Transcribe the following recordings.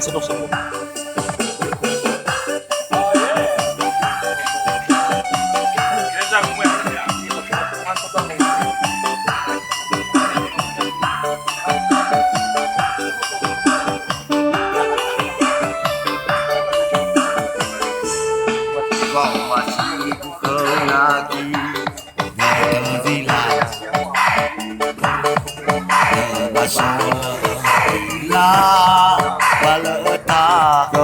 Sedok-sedok. Kau masih ku lagi berbilang Basula baletak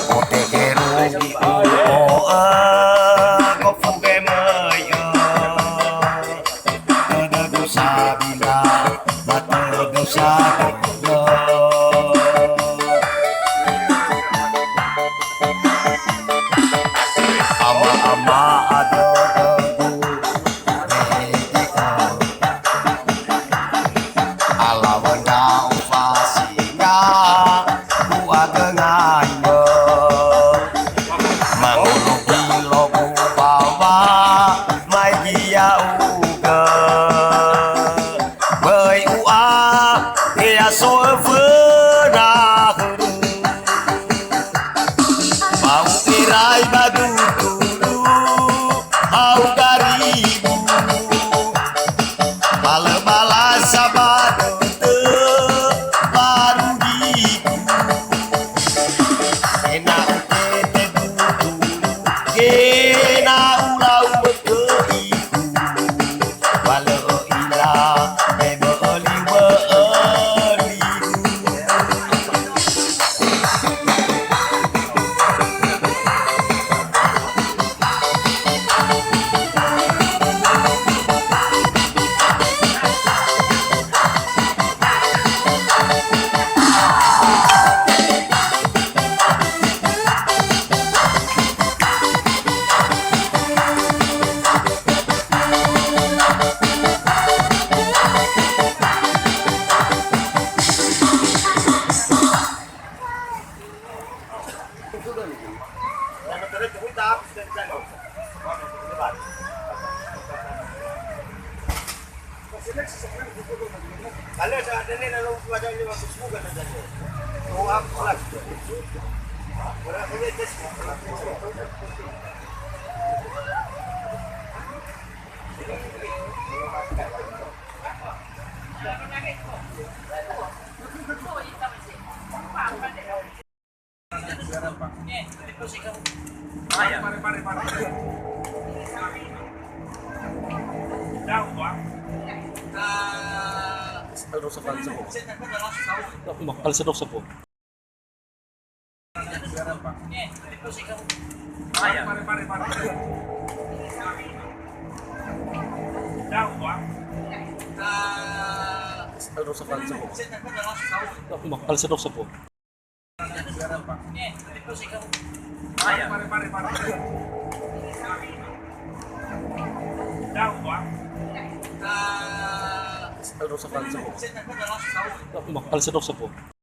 Ote kerugi ko fuge maya Ada dosa bila mata dosa ama ada debu ala benda ufasinya buat dengai manguluki lobu bawa mai dia uga bơi ua dia soi vena mau irai badu bala-bala sabado baru diku kena tete budu kena ulau bekeiku walau ila beli Kalau ada ni lalu ada ni masuk semua kan ada. Oh apa lah. Orang punya tes. Makal sedok-sedok. Makal sedok-sedok. Makal sedok-sedok.